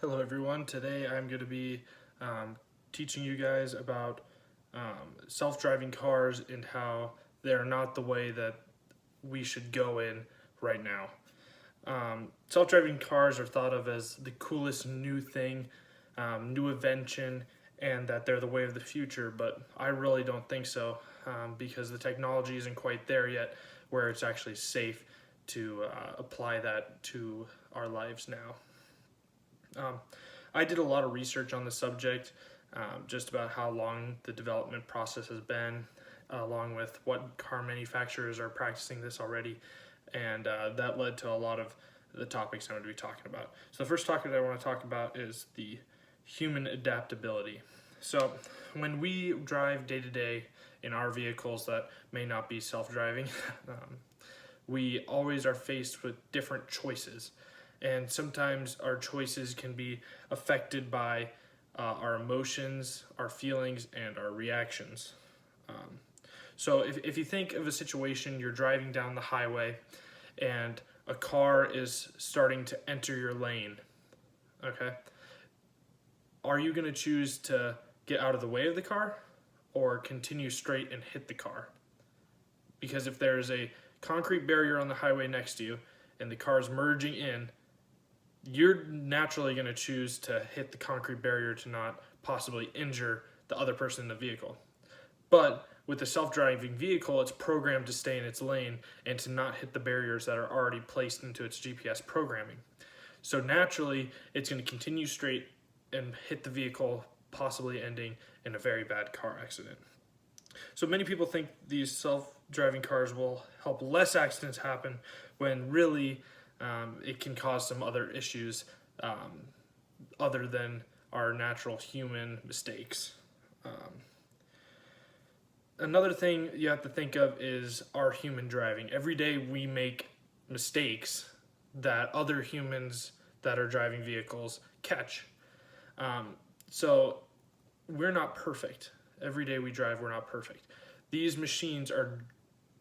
Hello everyone, today I'm going to be teaching you guys about self-driving cars and how they're not the way that we should go in right now. Self-driving cars are thought of as the coolest new thing, new invention, and that they're the way of the future, but I really don't think so because the technology isn't quite there yet where it's actually safe to apply that to our lives now. I did a lot of research on the subject, just about how long the development process has been, along with what car manufacturers are practicing this already, and that led to a lot of the topics I'm going to be talking about. So the first topic that I want to talk about is the human adaptability. So when we drive day to day in our vehicles that may not be self-driving, we always are faced with different choices. And sometimes our choices can be affected by our emotions, our feelings, and our reactions. So if you think of a situation, you're driving down the highway and a car is starting to enter your lane, okay? Are you going to choose to get out of the way of the car or continue straight and hit the car? Because if there's a concrete barrier on the highway next to you and the car is merging in, you're naturally going to choose to hit the concrete barrier to not possibly injure the other person in the vehicle. But with a self-driving vehicle, it's programmed to stay in its lane and to not hit the barriers that are already placed into its GPS programming. So naturally, it's going to continue straight and hit the vehicle, possibly ending in a very bad car accident. So many people think these self-driving cars will help less accidents happen when really it can cause some other issues other than our natural human mistakes. Another thing you have to think of is our human driving. Every day we make mistakes that other humans that are driving vehicles catch. So we're not perfect. Every day we drive, we're not perfect. These machines are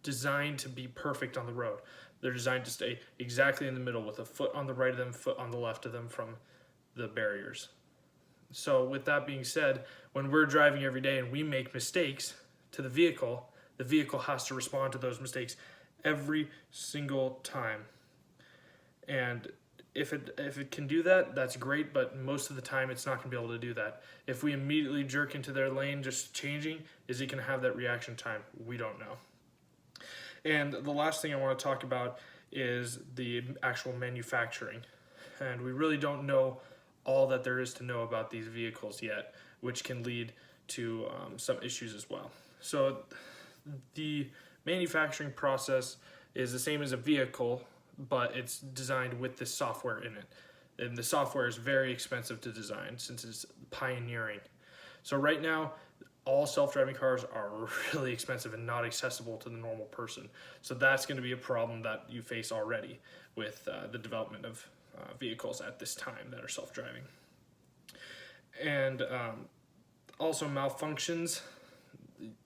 designed to be perfect on the road. They're designed to stay exactly in the middle with a foot on the right of them, foot on the left of them from the barriers. So with that being said, when we're driving every day and we make mistakes to the vehicle has to respond to those mistakes every single time. And if it can do that, that's great, but most of the time it's not going to be able to do that. If we immediately jerk into their lane just changing, is it going to have that reaction time? We don't know. And the last thing I want to talk about is the actual manufacturing. And we really don't know all that there is to know about these vehicles yet, which can lead to some issues as well. So the manufacturing process is the same as a vehicle, but it's designed with this software in it. And the software is very expensive to design since it's pioneering. So right now, all self-driving cars are really expensive and not accessible to the normal person. So that's going to be a problem that you face already with the development of vehicles at this time that are self-driving. And also malfunctions.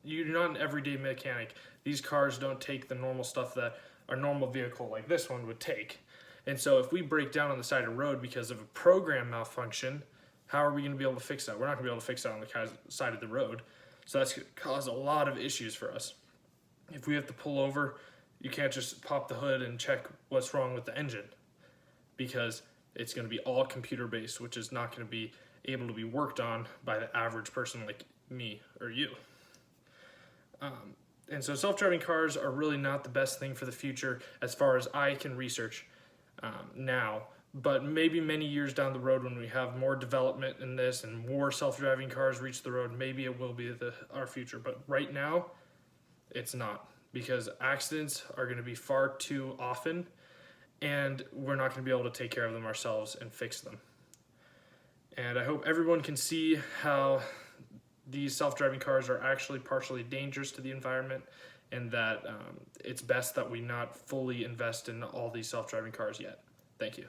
You're not an everyday mechanic. These cars don't take the normal stuff that a normal vehicle like this one would take. And so if we break down on the side of the road because of a program malfunction, how are we going to be able to fix that? We're not going to be able to fix that on the side of the road. So that's going to cause a lot of issues for us. If we have to pull over, you can't just pop the hood and check what's wrong with the engine because it's going to be all computer-based, which is not going to be able to be worked on by the average person like me or you. And so self-driving cars are really not the best thing for the future as far as I can research now. But maybe many years down the road when we have more development in this and more self-driving cars reach the road, maybe it will be our future. But right now, it's not, because accidents are going to be far too often and we're not going to be able to take care of them ourselves and fix them. And I hope everyone can see how these self-driving cars are actually partially dangerous to the environment and that it's best that we not fully invest in all these self-driving cars yet. Thank you.